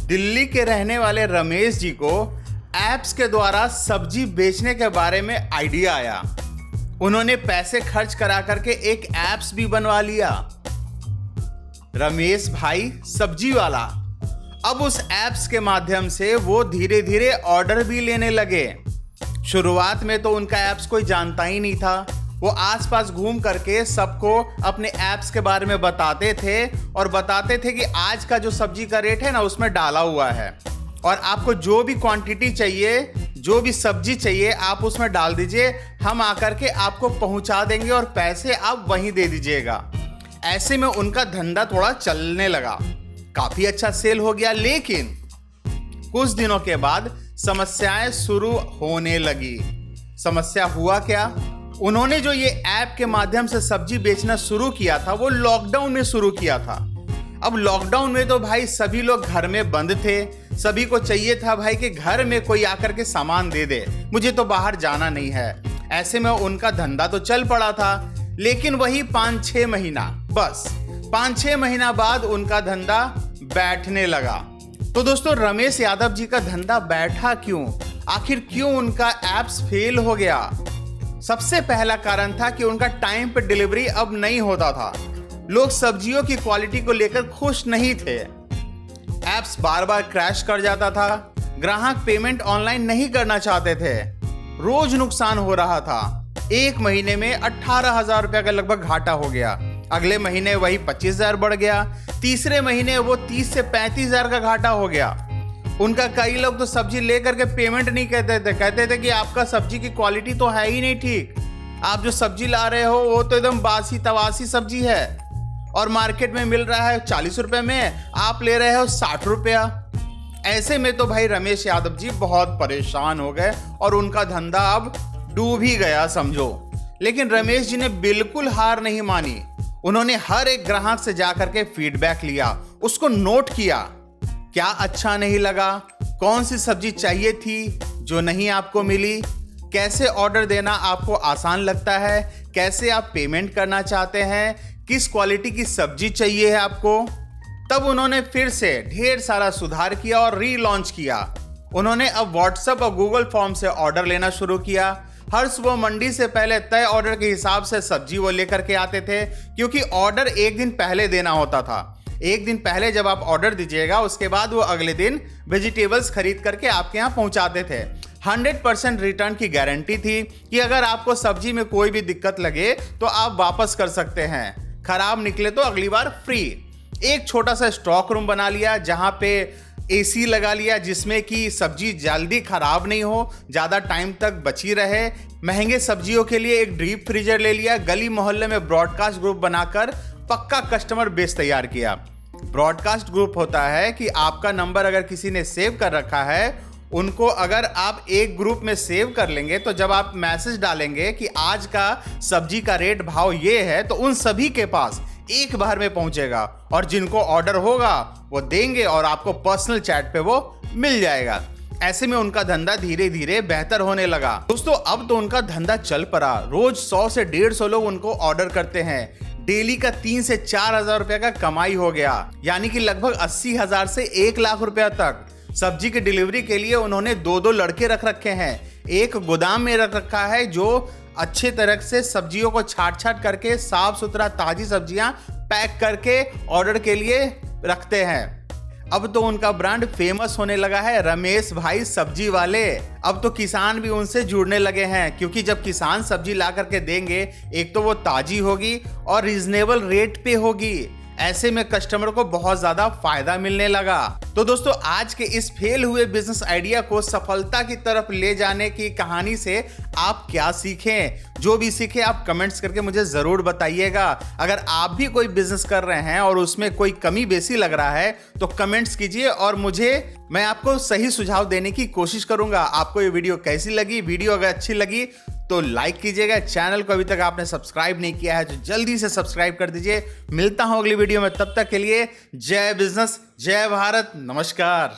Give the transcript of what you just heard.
दिल्ली के रहने वाले रमेश जी को ऐप्स के द्वारा सब्जी बेचने के बारे में आइडिया आया। उन्होंने पैसे खर्च करा करके एक ऐप्स भी बनवा लिया। रमेश भाई सब्जी वाला अब उस ऐप्स के माध्यम से वो धीरे धीरे ऑर्डर भी लेने लगे। शुरुआत में तो उनका ऐप्स कोई जानता ही नहीं था। वो आसपास घूम करके सबको अपने ऐप्स के बारे में बताते थे और बताते थे कि आज का जो सब्जी का रेट है ना उसमें डाला हुआ है और आपको जो भी क्वांटिटी चाहिए, जो भी सब्जी चाहिए आप उसमें डाल दीजिए, हम आकर के आपको पहुंचा देंगे और पैसे आप वहीं दे दीजिएगा। ऐसे में उनका धंधा थोड़ा चलने लगा, काफी अच्छा सेल हो गया। लेकिन कुछ दिनों के बाद समस्याएं शुरू होने लगी। समस्या हुआ क्या? उन्होंने जो ये ऐप के माध्यम से सब्जी बेचना शुरू किया था वो लॉकडाउन में शुरू किया था। अब लॉकडाउन में तो भाई सभी लोग घर में बंद थे, सभी को चाहिए था भाई कि घर में कोई आकर के सामान दे दे, मुझे तो बाहर जाना नहीं है। ऐसे में उनका धंधा तो चल पड़ा था, लेकिन वही 5-6 महीना, बस 5-6 महीना बाद उनका धंधा बैठने लगा। तो दोस्तों रमेश यादव जी का धंधा बैठा क्यों? आखिर क्यों उनका ऐप्स फेल हो गया? सबसे पहला कारण था कि उनका टाइम पर डिलीवरी अब नहीं होता था। लोग सब्जियों की क्वालिटी को लेकर खुश नहीं थे। ऐप्स बार बार क्रैश कर जाता था। ग्राहक पेमेंट ऑनलाइन नहीं करना चाहते थे। रोज नुकसान हो रहा था। एक महीने में 18,000 रुपए का लगभग घाटा हो गया। अगले महीने वही 25,000 बढ़ गया। तीसरे महीने वो 30 से 35,000 का घाटा हो गया। उनका कई लोग तो सब्जी लेकर के पेमेंट नहीं कहते थे कि आपका सब्जी की क्वालिटी तो है ही नहीं ठीक, आप जो सब्जी ला रहे हो वो तो एकदम बासी तवासी सब्जी है और मार्केट में मिल रहा है 40 रुपए में, आप ले रहे हो 60 रुपया। ऐसे में तो भाई रमेश यादव जी बहुत परेशान हो गए और उनका धंधा अब डूब ही गया समझो। लेकिन रमेश जी ने बिल्कुल हार नहीं मानी। उन्होंने हर एक ग्राहक से जाकर के फीडबैक लिया, उसको नोट किया, क्या अच्छा नहीं लगा, कौन सी सब्जी चाहिए थी जो नहीं आपको मिली, कैसे ऑर्डर देना आपको आसान लगता है, कैसे आप पेमेंट करना चाहते हैं, किस क्वालिटी की सब्जी चाहिए है आपको। तब उन्होंने फिर से ढेर सारा सुधार किया और रीलॉन्च किया। उन्होंने अब व्हाट्सएप और गूगल फॉर्म से ऑर्डर लेना शुरू किया। हर सुबह मंडी से पहले तय ऑर्डर के हिसाब से सब्जी वो लेकर के आते थे, क्योंकि ऑर्डर एक दिन पहले देना होता था। एक दिन पहले जब आप ऑर्डर दीजिएगा उसके बाद वो अगले दिन वेजिटेबल्स खरीद करके आपके यहाँ पहुँचाते थे। 100% रिटर्न की गारंटी थी कि अगर आपको सब्जी में कोई भी दिक्कत लगे तो आप वापस कर सकते हैं, खराब निकले तो अगली बार फ्री। एक छोटा सा स्टॉक रूम बना लिया जहाँ पे एसी लगा लिया जिसमें कि सब्जी जल्दी खराब नहीं हो, ज़्यादा टाइम तक बची रहे। महंगे सब्जियों के लिए एक डीप फ्रीजर ले लिया। गली मोहल्ले में ब्रॉडकास्ट ग्रुप बनाकर पक्का कस्टमर बेस तैयार किया। ब्रॉडकास्ट ग्रुप होता है कि आपका नंबर अगर किसी ने सेव कर रखा है, उनको अगर आप एक ग्रुप में सेव कर लेंगे तो जब आप मैसेज डालेंगे कि आज का सब्जी का रेट भाव ये है तो उन सभी के पास एक बार में पहुंचेगा और जिनको ऑर्डर होगा वो देंगे और आपको पर्सनल चैट पे वो मिल जाएगा। ऐसे में उनका धंधा धीरे धीरे बेहतर होने लगा। दोस्तों अब तो उनका धंधा चल पड़ा। रोज 100 से 150 लोग उनको ऑर्डर करते हैं। डेली का 3 से 4,000 रुपए का कमाई हो गया, यानी कि लगभग 80,000 से 1 लाख रुपया तक। सब्जी की डिलीवरी के लिए उन्होंने 2-2 लड़के रख रखे हैं। एक गोदाम में रख रखा है जो अच्छे तरह से सब्जियों को छाट करके साफ सुथरा ताजी सब्जियां पैक करके ऑर्डर के लिए रखते हैं। अब तो उनका ब्रांड फेमस होने लगा है, रमेश भाई सब्जी वाले। अब तो किसान भी उनसे जुड़ने लगे हैं, क्योंकि जब किसान सब्जी ला करके देंगे एक तो वो ताजी होगी और रीजनेबल रेट पे होगी। ऐसे में कस्टमर को बहुत ज्यादा फायदा मिलने लगा। तो दोस्तों आज के इस फेल हुए बिजनेस आइडिया को सफलता की तरफ ले जाने की कहानी से आप क्या सीखें? जो भी सीखे आप कमेंट्स करके मुझे जरूर बताइएगा। अगर आप भी कोई बिजनेस कर रहे हैं और उसमें कोई कमी बेसी लग रहा है तो कमेंट्स कीजिए और मैं आपको सही सुझाव देने की कोशिश करूंगा। आपको ये वीडियो कैसी लगी? वीडियो अगर अच्छी लगी तो लाइक कीजिएगा। चैनल को अभी तक आपने सब्सक्राइब नहीं किया है तो जल्दी से सब्सक्राइब कर दीजिए। मिलता हूं अगली वीडियो में, तब तक के लिए जय बिजनेस, जय भारत, नमस्कार।